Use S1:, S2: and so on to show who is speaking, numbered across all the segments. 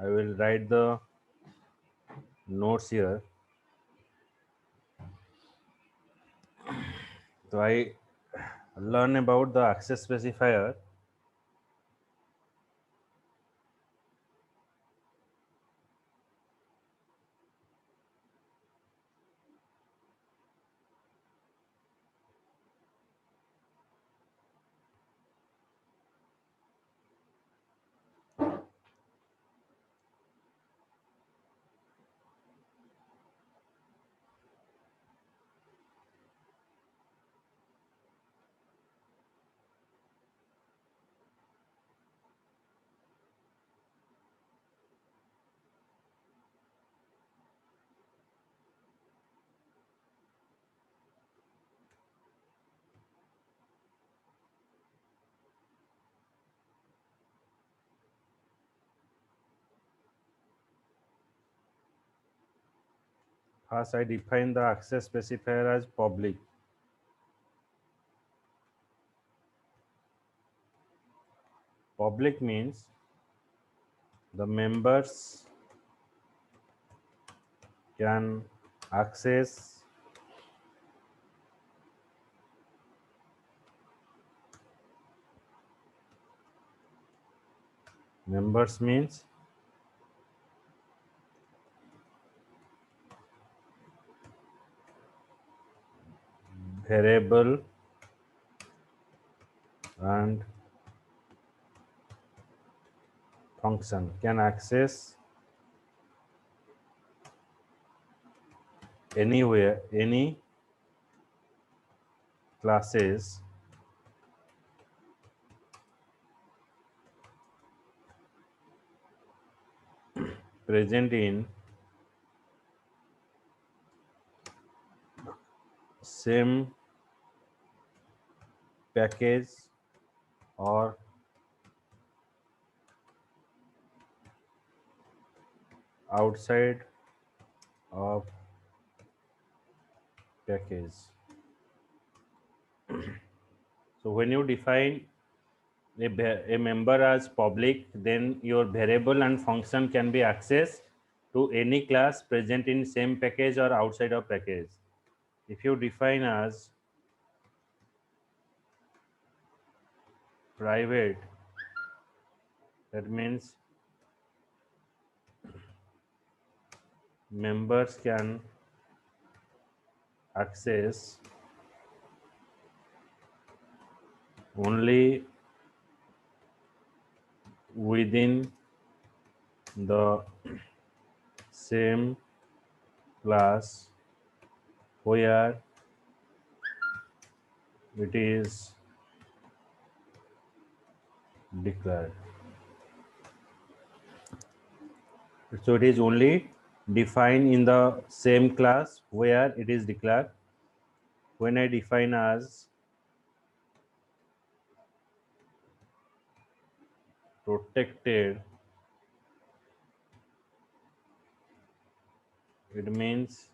S1: I will write the notes here. So I learn about the access specifier. First, I define the access specifier as public. Public means the members can access members means variable and function can access anywhere any classes present in same package or outside of package. So when you define a member as public, then your variable and function can be accessed to any class present in same package or outside of package. If you define as private, that means members can access only within the same class where it is declared. So it is only defined in the same class where it is declared. When I define as protected, it means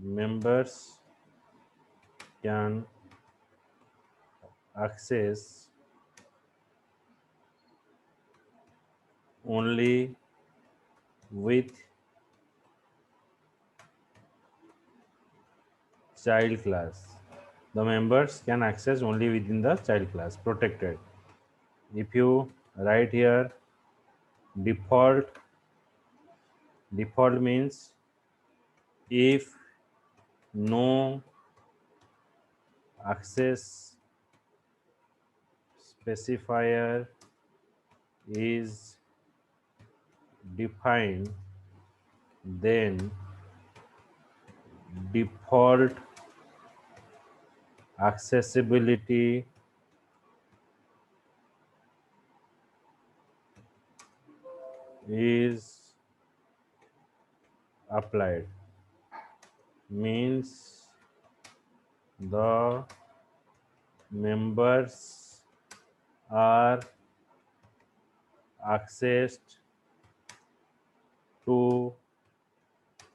S1: members can access only with child class. The members can access only within the child class, protected. If you write here default, default means if no access specifier is defined, then default accessibility is applied, means the members are accessed to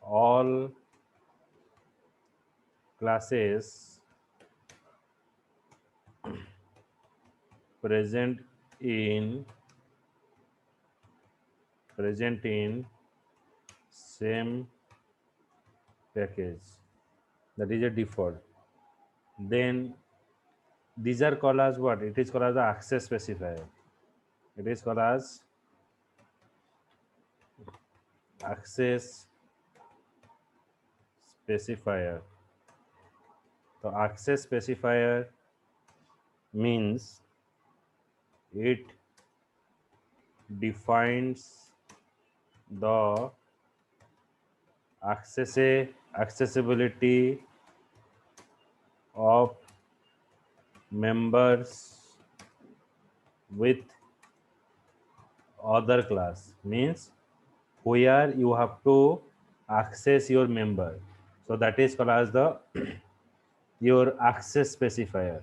S1: all classes present in present in same package, that is a default. Then these are called as what? It is called as the access specifier. It is called as access specifier. So access specifier means it defines the accessibility of members with other class, means where you have to access your member. So that is called as the your access specifier.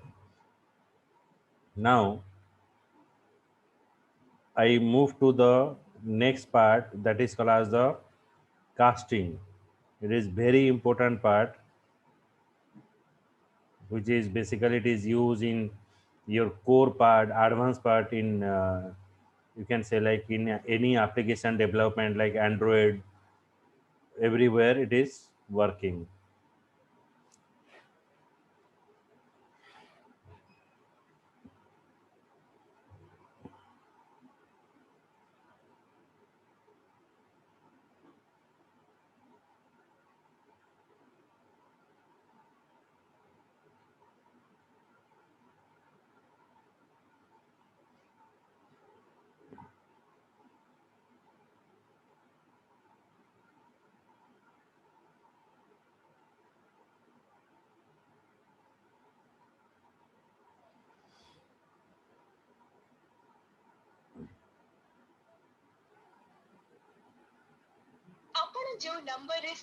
S1: Now I move to the next part, that is called as the casting. It is very important part, which is basically it is used in your core part, advanced part in you can say like in any application development like Android, everywhere it is working.
S2: ଆପଣ ଯୋଉ ନମ୍ବରରେ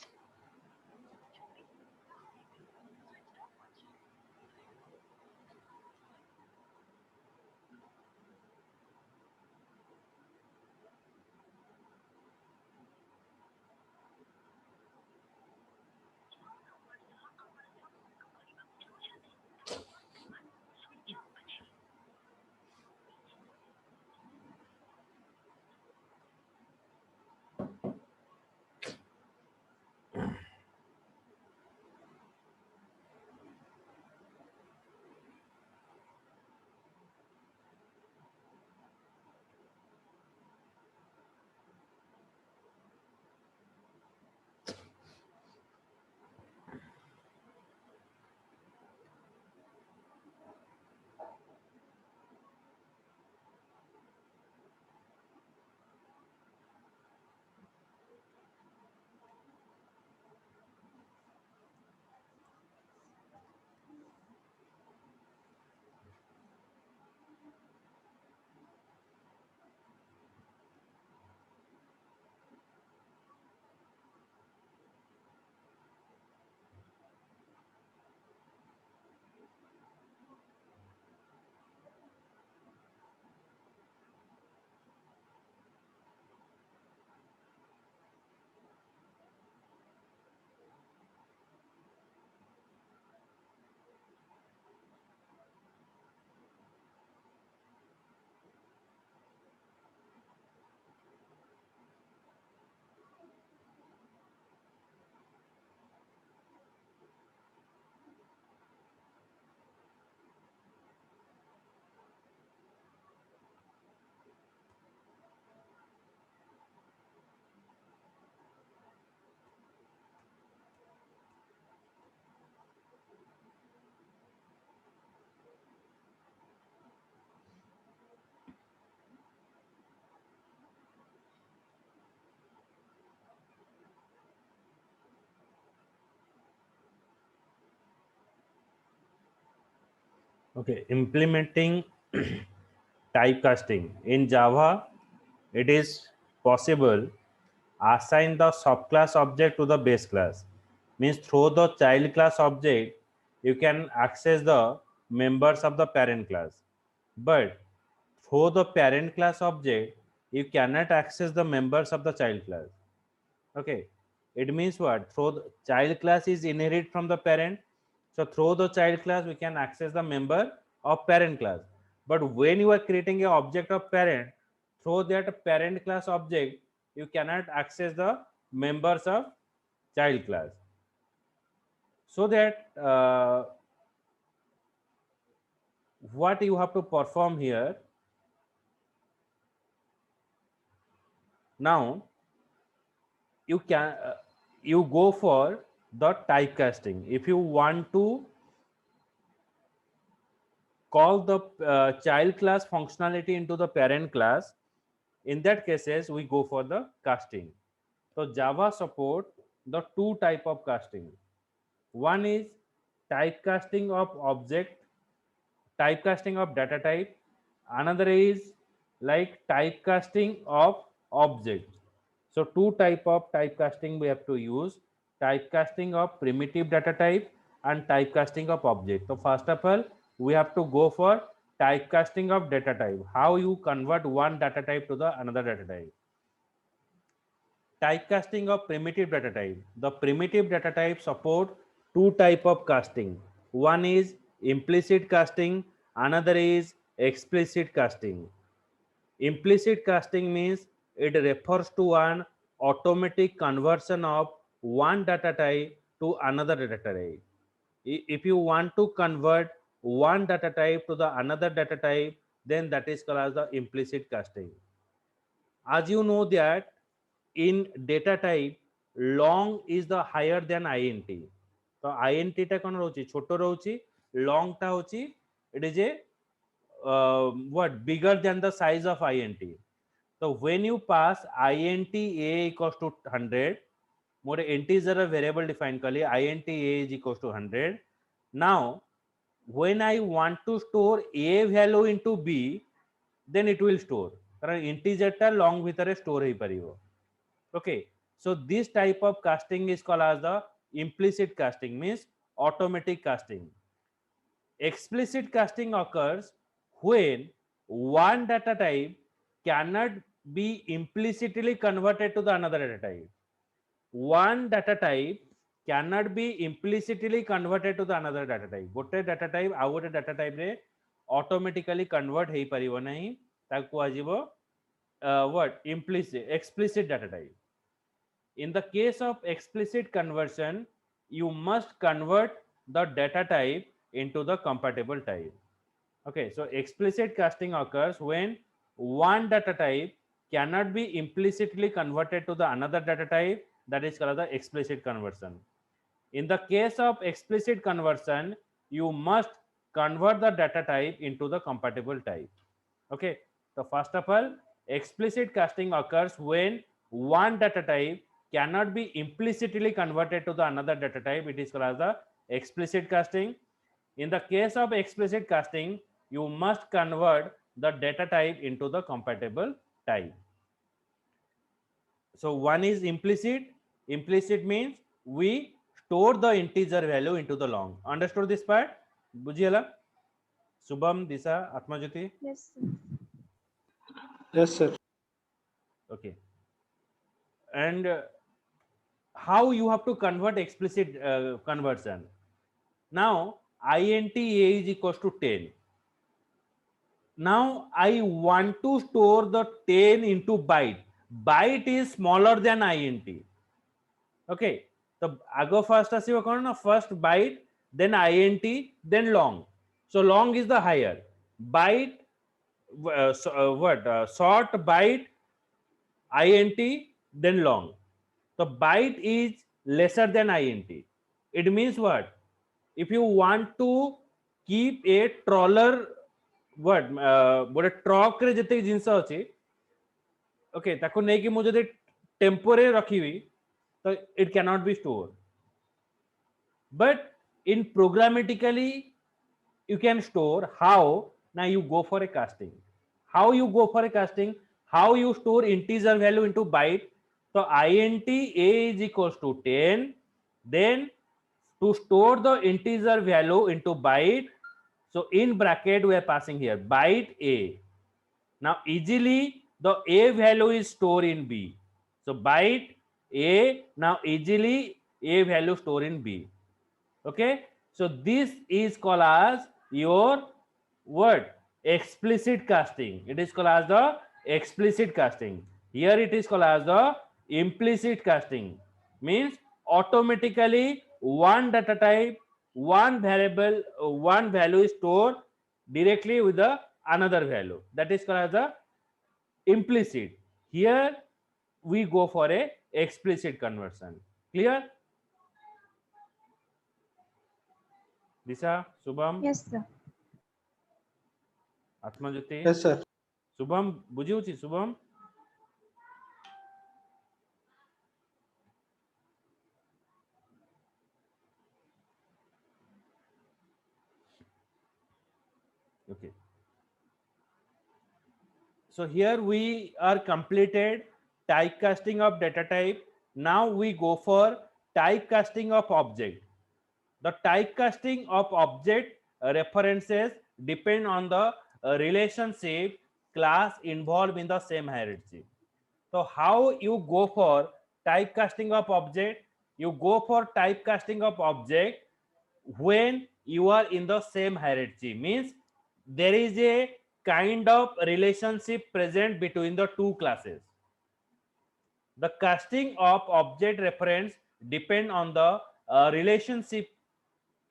S1: Okay, implementing typecasting in Java, it is possible assign the subclass object to the base class. Means through the child class object, you can access the members of the parent class. But through the parent class object, you cannot access the members of the child class. Okay, it means what? Through the child class is inherit from the parent. So through the child class, we can access the member of parent class. But when you are creating a object of parent, through that parent class object, you cannot access the members of child class. So that what you have to perform here now, you can you go for the typecasting. If you want to call the child class functionality into the parent class, in that cases we go for the casting. So Java support the two type of casting. One is typecasting of object, typecasting of data type. Another is like typecasting of object. So two type of typecasting we have to use: typecasting of primitive data type and typecasting of object. So first of all, we have to go for typecasting of data type. How you convert one data type to the another data type. Typecasting of primitive data type. The primitive data type support two type of casting. One is implicit casting, another is explicit casting. Implicit casting means it refers to an automatic conversion of one data type to another data type. If you want to convert one data type to the another data type, then that is called as the implicit casting. As you know that in data type, long is the higher than int. So int टा कौन रहुची छोटो रहुची, long टा होची it is a what bigger than the size of int. So when you pass int a equals to 100, more integer a variable defined kali int a is equals to 100. Now when I want to store a value into b, then it will store कारण integer टा long भितर store he परिवो. Okay, so this type of casting is called as the implicit casting, means automatic casting. Explicit casting occurs when one data type cannot be implicitly converted to the another data type. One data type cannot be implicitly converted to the another data type. गोटे data type आउ गोटे data type रे automatically convert हेई परिवो नहीं, ताकु AJIO what explicit data type. In the case of explicit conversion, you must convert the data type into the compatible type. Okay, so explicit casting occurs when one data type cannot be implicitly converted to the another data type, that is called the explicit conversion. In the case of explicit conversion, you must convert the data type into the compatible type. Okay, so first of all, explicit casting occurs when one data type cannot be implicitly converted to the another data type. It is called as the explicit casting. In the case of explicit casting, you must convert the data type into the compatible type. So one is implicit. Implicit means we store the integer value into the long. Understood this part? Bujhiala? Subham, Disha, Atmajyoti?
S3: Yes, sir.
S4: Yes, sir.
S1: Okay. And how you have to convert explicit conversion? Now int a is equals to 10. Now I want to store the 10 into byte. Byte is smaller than int. Okay, so ago first asibo kon na first byte, then int, then long. So long is the higher. Byte short byte, int, then long. So byte is lesser than int. It means what? If you want to keep a trawler, what ଗୋଟେ truck ରେ ଯେତିକି ଜିନିଷ ଅଛି, okay, ତାକୁ ନେଇକି ମୁଁ ଯଦି ଟେମ୍ପୋରେ ରଖିବି ତ it cannot be stored. But in programmatically you can store. How? Now you go for a casting. How you go for a casting? How you store integer value into byte? So int a is equals to 10. Then to store the integer value into byte, so in bracket we are passing here byte a. Now easily the a value is stored in b. So byte a, now easily a value stored in b. Okay, so this is called as your word explicit casting. It is called as the explicit casting. Here it is called as the implicit casting. Means automatically one data type, one variable, one value is stored directly with the another value. That is called as the implicit. Here we go for a explicit conversion. Clear? Disha, Shubham,
S3: Yes, sir.
S1: Atmajyoti,
S4: Yes, sir.
S1: Shubham, ବୁଝିହଉଛି Shubham? Okay. So here we are completed typecasting of data type. Now we go for typecasting of object. The typecasting of object references depend on the relationship class involved in the same hierarchy. So how you go for typecasting of object? You go for typecasting of object when you are in the same hierarchy. Means there is a kind of relationship present between the two classes. The casting of object reference depend on the relationship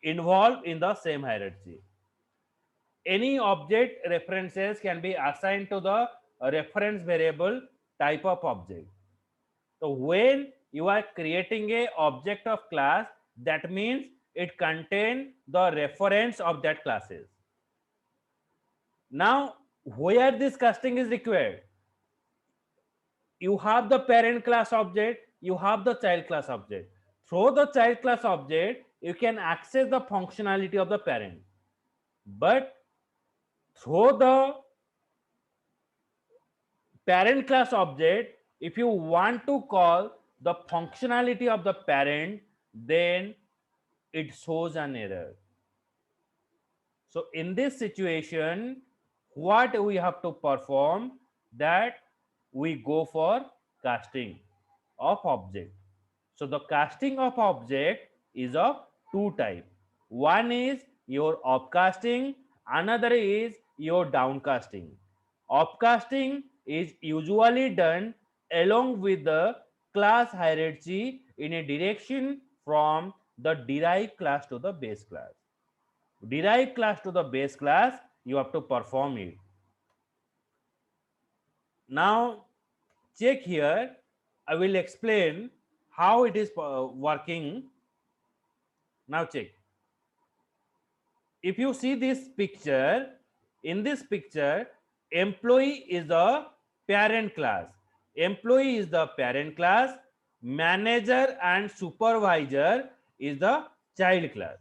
S1: involved in the same hierarchy. Any object references can be assigned to the reference variable type of object. So when you are creating a object of class, that means it contain the reference of that classes. Now where this casting is required? You have the parent class object, you have the child class object. Through the child class object, you can access the functionality of the parent. But through the parent class object, if you want to call the functionality of the parent, then it shows an error. So in this situation, what we have to perform, that we go for casting of object. So the casting of object is of two type. One is your upcasting, another is your downcasting. Upcasting is usually done along with the class hierarchy in a direction from the derived class to the base class. Derived class to the base class, you have to perform it. Now check here, I will explain how it is working. Now check. If you see this picture, in this picture, employee is the parent class. Employee is the parent class. Manager and supervisor is the child class.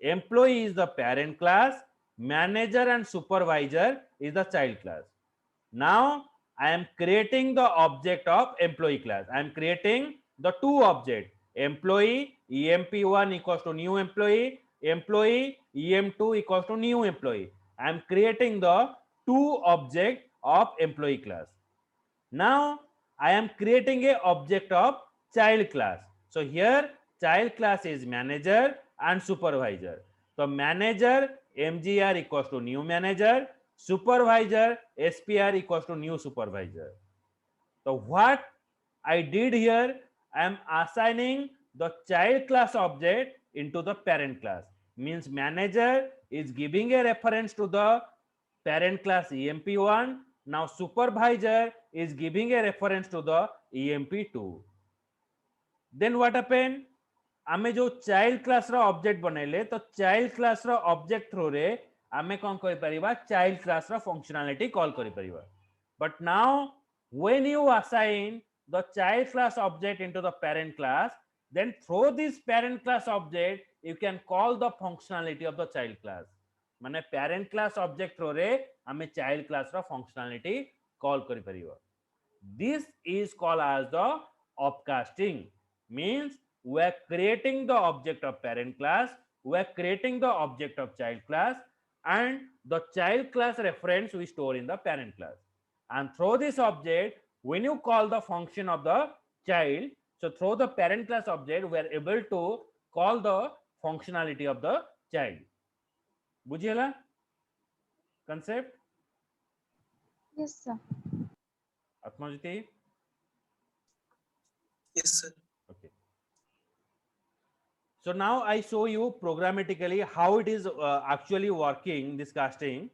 S1: Employee is the parent class. Manager and supervisor is the child class. Now I am creating the object of employee class. I am creating the two objects. Employee emp1 equals to new employee, employee em2 equals to new employee. I am creating the two object of employee class. Now I am creating a object of child class. So here child class is manager and supervisor. So manager mgr equals to new manager, supervisor spr equals to new supervisor. So what I did here, I am assigning the child class object into the parent class. Means manager is giving a reference to the parent class emp1. Now supervisor is giving a reference to the emp2. Then what happened? आमे जो child class रो object बनेले तो child class रो object through रे आमे कोन करि परिबा child class रो functionality call करि परिबा. But now when you assign the child class object into the parent class, then through this parent class object you can call the functionality of the child class. माने parent class object through रे आमे child class रो functionality call करि परिबा. This is called as the upcasting. Means we are creating the object of parent class, we are creating the object of child class, and the child class reference we store in the parent class. And through this object, when you call the function of the child, so through the parent class object, we are able to call the functionality of the child. बुझिएला? concept?
S3: Yes, sir.
S1: Atmajiti?
S4: Yes, sir.
S1: Okay. So now I show you programmatically how it is actually working, this casting.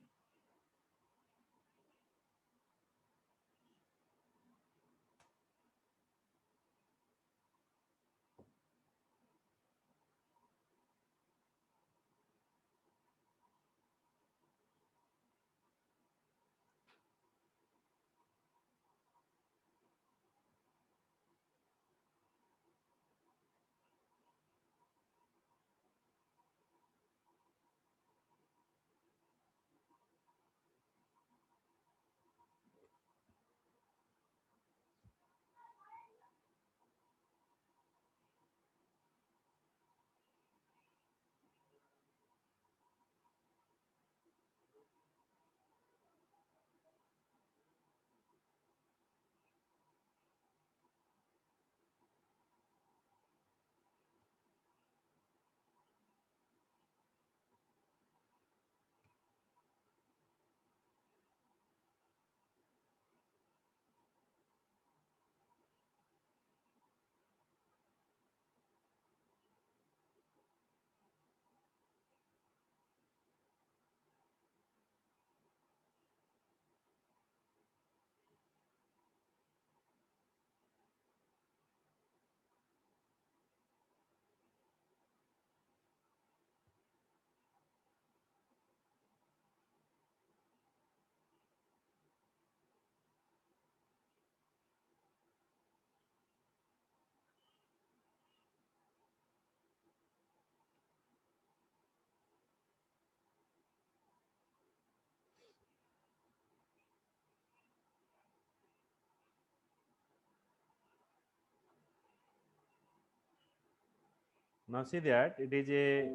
S1: Now see that it is a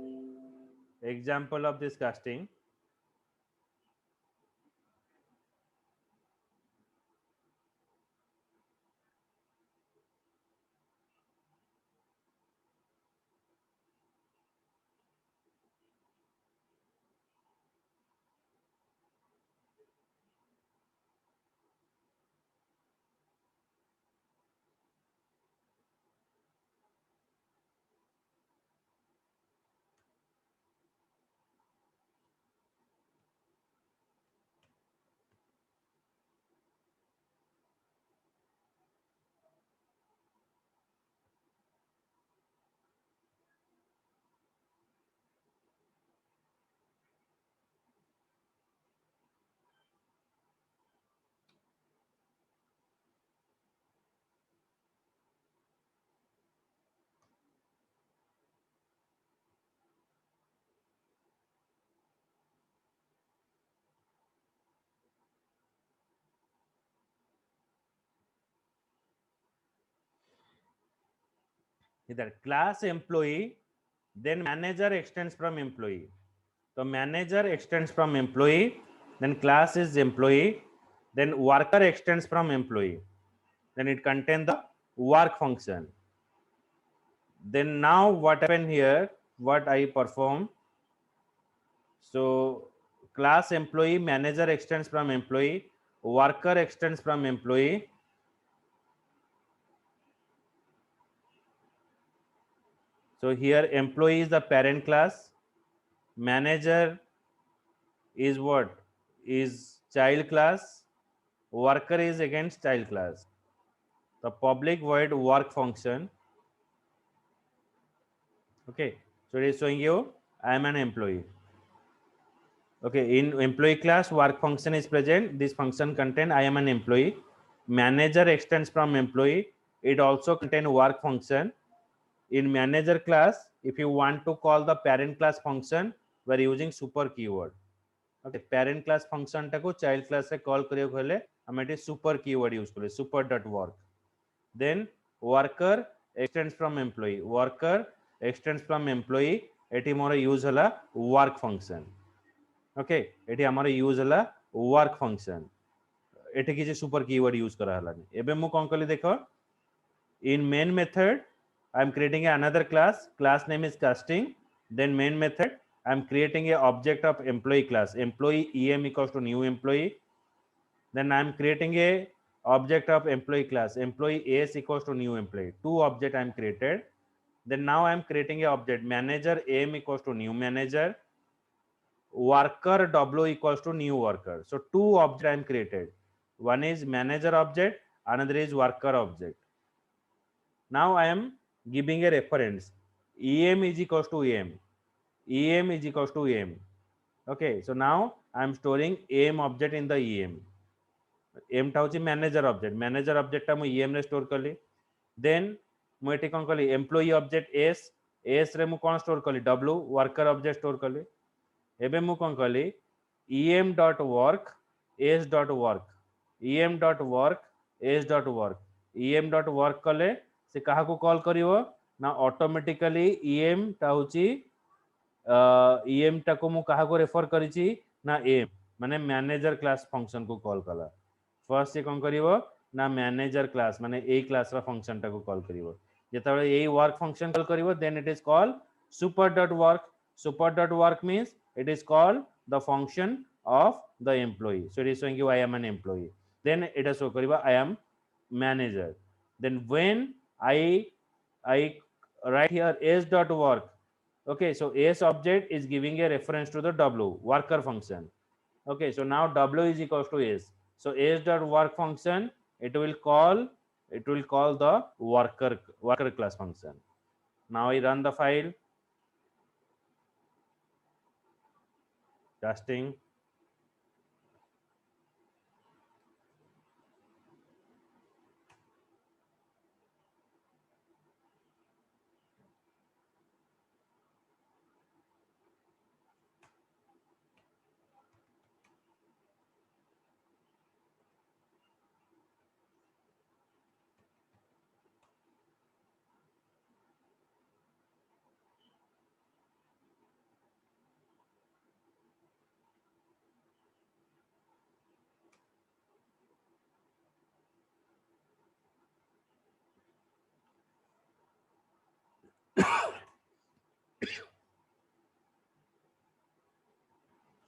S1: example of this casting. Either class employee, then manager extends from employee. So manager extends from employee, then class is employee, then worker extends from employee. Then it contains the work function. Then now what happened here, what I perform. So class employee, manager extends from employee, worker extends from employee. So here employee is the parent class, manager is what? Is child class, worker is against child class. The public void work function. Okay, so it is showing you I am an employee. Okay, in employee class work function is present. This function contain I am an employee. Manager extends from employee. It also contain work function. In manager class, if you want to call the parent class function, we are using super keyword. Okay, parent class function टाको child class से call करियो कहले हम eighty super keyword use करे super dot work. Then worker extends from employee. Worker extends from employee. Eighty more use हला work function. Okay, eighty हमारे use हला work function. Eighty किसी super keyword use करा हला नहीं. एबे मु कौन कली देखो. In main method, I am creating another class. Class name is casting. Then main method. I'm creating a object of employee class. Employee em equals to new employee. Then I'm creating a object of employee class. Employee s equals to new employee. Two object I'm created. Then now I'm creating a object manager m equals to new manager. Worker w equals to new worker. So two object I'm created. One is manager object, another is worker object. Now I am giving a reference. em is equals to em. em is equals to em. Okay, so now I am storing em object in the em. em टा होची manager object. Manager object टा मु em रे store कली. Then मु eighty कौन कली employee object s रे मु कौन store कली w worker object store कली. एबे मु कौन कली em dot work s dot work em dot work s dot work em dot work कले से कहा को कॉल करिवो ना ऑटोमेटिकली em टा होची em टा को मु कहा को रेफर करिची ना em माने मैनेजर क्लास फंक्शन को कॉल कला. फर्स्ट से कौन करिवो ना मैनेजर क्लास माने ए क्लास रा फंक्शन टा को कॉल करिवो. जेतबे ए वर्क फंक्शन कॉल करिवो then it is called super dot work. Super dot work means it is called the function of the employee. So it is showing you I am an employee. Then it is show kariba I am manager. Then when I write here s dot work. Okay, so s object is giving a reference to the w worker function. Okay, so now w is equals to s. So s dot work function it will call the worker class function. Now I run the file. Testing.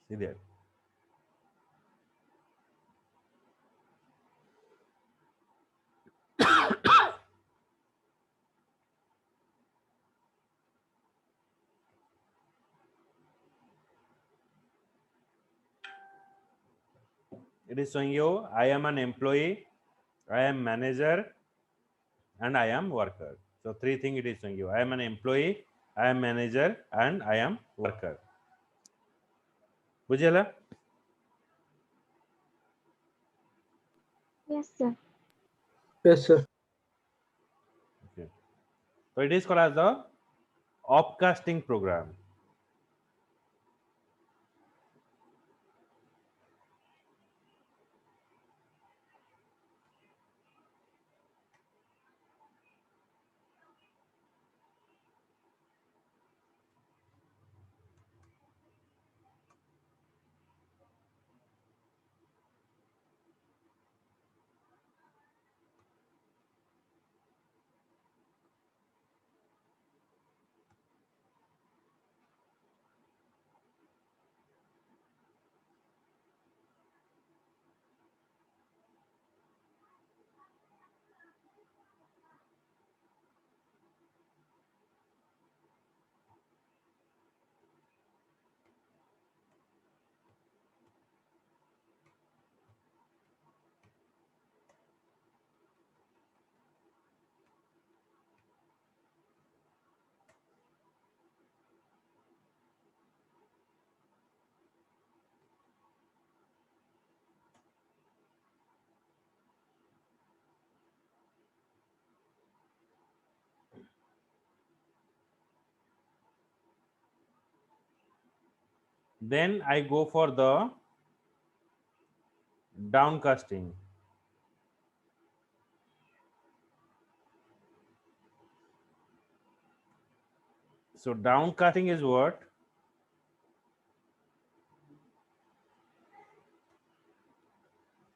S1: See there. It is showing you I am an employee, I am manager, and I am worker. So three things it is showing you. I am an employee, I am manager, and I am worker. बुझेला?
S3: Yes, sir.
S4: Yes, sir.
S1: Okay. So it is called as the upcasting program. Then I go for the downcasting. So downcasting is what?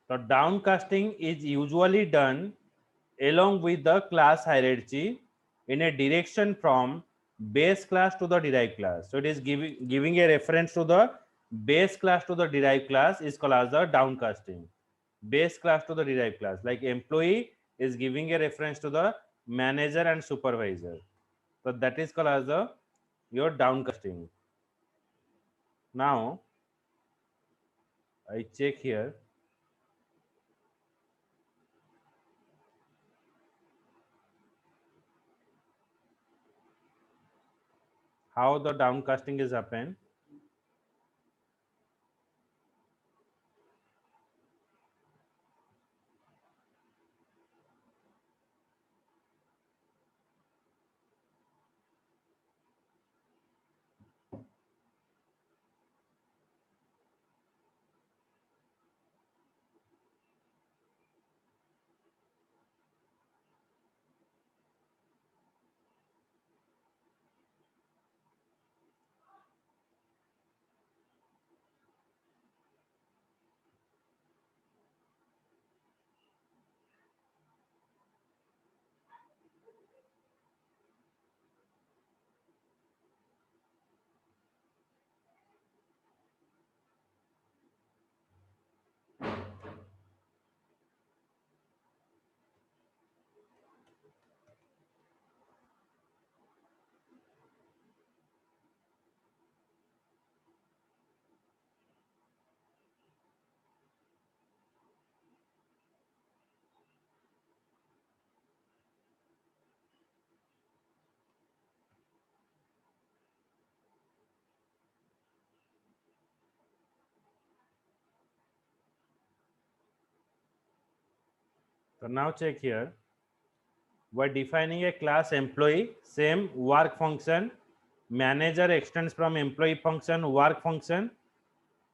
S1: So downcasting is usually done along with the class hierarchy in a direction from base class to the derived class. So it is giving a reference to the base class to the derived class is called as the downcasting. Base class to the derived class, like employee is giving a reference to the manager and supervisor. So that is called as the your downcasting. Now I check here. How the downcasting is happened. So now check here. We're defining a class employee, same work function. Manager extends from employee function, work function.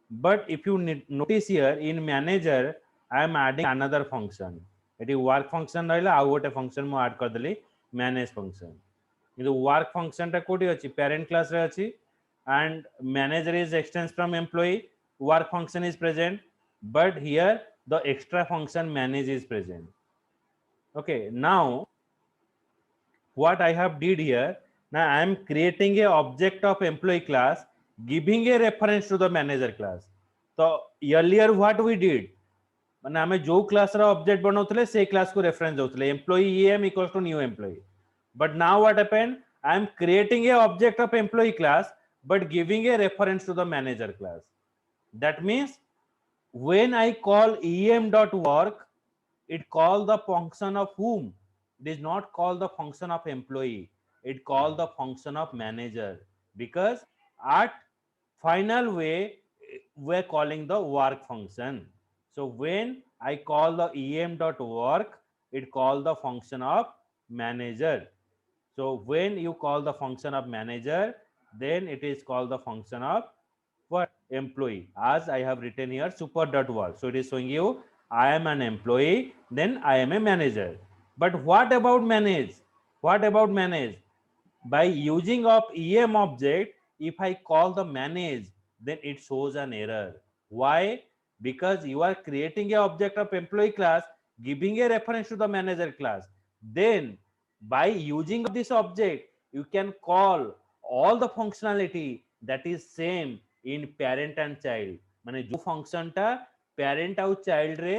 S1: But if you notice here in manager, I am adding another function. It is work function रहिला आउ गोटे function मु add कर देली manage function. किंतु work function टा कोठी अछि parent class रे अछि and manager is extends from employee, work function is present, but here the extra function manage is present. Okay, now what I have did here, now I am creating a object of employee class giving a reference to the manager class. So earlier what we did, माने आमे जो class रा object बनाउतले से class को reference दउतले employee em equals to new employee. But now what happened, I am creating a object of employee class but giving a reference to the manager class. That means when I call em.work, it call the function of whom? It is not call the function of employee, it call the function of manager, because at final way we're calling the work function. So when I call the em.work, it call the function of manager. So when you call the function of manager, then it is called the function of what? Employee. As I have written here super.work. So it is showing you I am an employee, then I am a manager. But what about manage? What about manage? By using of em object, if I call the manage, then it shows an error. Why? Because you are creating a object of employee class giving a reference to the manager class. Then by using this object, you can call all the functionality that is same in parent and child. माने जो function टा parent आउ child रे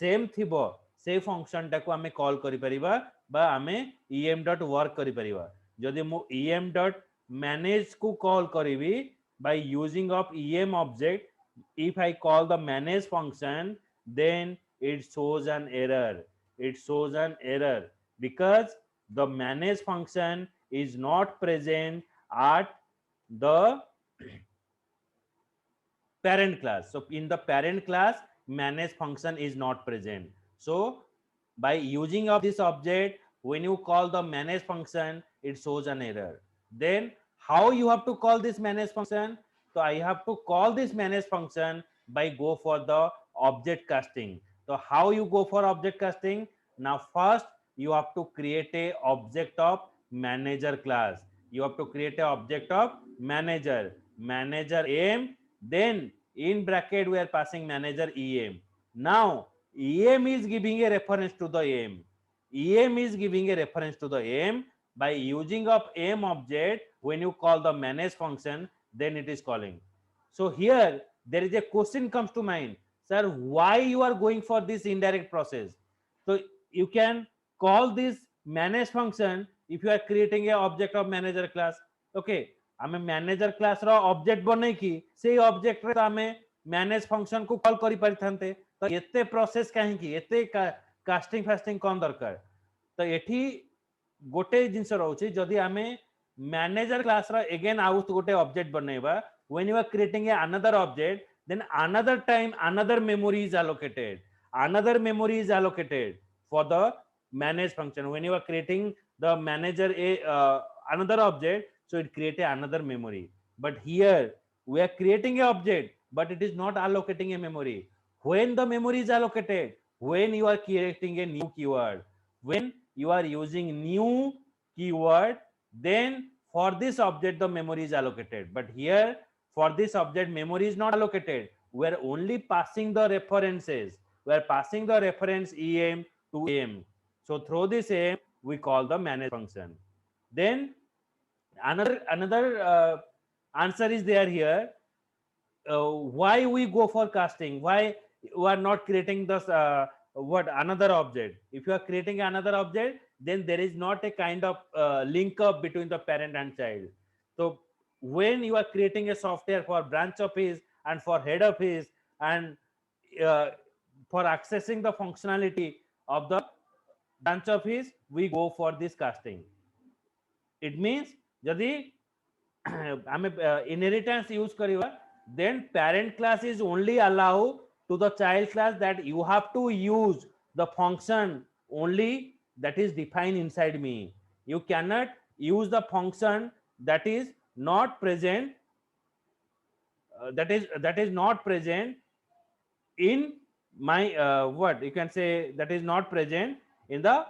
S1: same थिबो से function टा को हमें कॉल करि परिबा बा हमें em.work करि परिबा. जदि मु em.manage को call करिवि by using of em object, if I call the manage function, then it shows an error. It shows an error because the manage function is not present at the parent class. So in the parent class, manage function is not present. So by using of this object, when you call the manage function, it shows an error. Then how you have to call this manage function? So I have to call this manage function by go for the object casting. So how you go for object casting? Now first you have to create a object of manager class. You have to create a object of manager em, then in bracket we are passing manager em. Now em is giving a reference to the em. Em is giving a reference to the em, by using of m object, when you call the manage function, then it is calling. So here there is a question comes to mind, sir, why you are going for this indirect process? So you can call this manage function if you are creating a object of manager class. Okay, आमे manager class रो object बनै की से object रे आमे manage function को call करि परिथान्ते, तो एते process काहे की एते casting fasting कोन दरकार? तो एठी गोटे जिंस रहउछि जदि आमे manager class रो again आउट गोटे object बनेबा, when you are creating another object, then another time another memory is allocated, another memory is allocated for the manage function. When you are creating the manager another object, so it create another memory. But here we are creating a object, but it is not allocating a memory. When the memory is allocated, when you are creating a new keyword, when you are using new keyword, then for this object the memory is allocated. But here for this object memory is not allocated. We are only passing the references. We are passing the reference em to em. So through this em we call the manage function. Then another answer is there here. Why we go for casting? Why you are not creating this what another object? If you are creating another object, then there is not a kind of link up between the parent and child. So when you are creating a software for branch office and for head office and for accessing the functionality of the branch office, we go for this casting. It means जदि आमे inheritance use करिवा, then parent class is only allow to the child class that you have to use the function only that is defined inside me. You cannot use the function that is not present that is not present in my what you can say, that is not present in the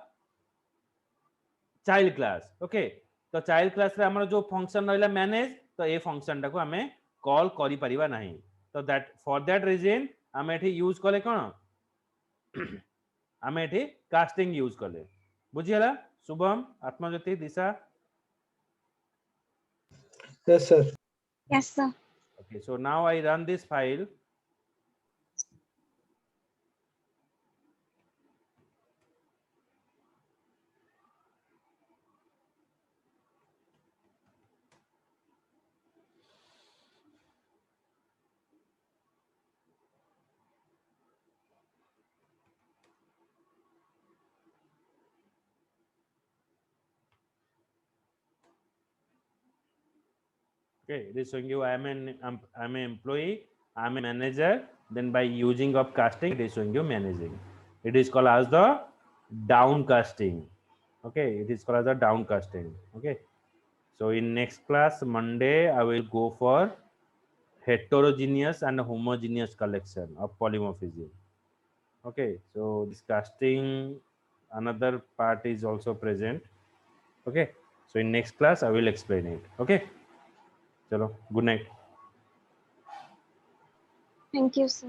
S1: child class. Okay, तो child class रे हमर जो function रहला manage, तो ए function टाको हमें call करि परिबा नाही. तो that for that reason हमें एठी यूज कले कोन हमें एठी casting यूज कले. बुझियला शुभम, आत्मज्योति, दिशा?
S4: Yes, sir.
S3: Yes, sir.
S1: Okay, so now I run this file. Okay, it is showing you I'm an employee, I'm a manager. Then by using of casting, it is showing you managing. It is called as the downcasting. Okay, it is called as the downcasting. Okay, so in next class Monday I will go for heterogeneous and homogeneous collection of polymorphism. Okay, so this casting another part is also present. Okay, so in next class I will explain it. Okay, chalo, good night.
S3: Thank you, sir.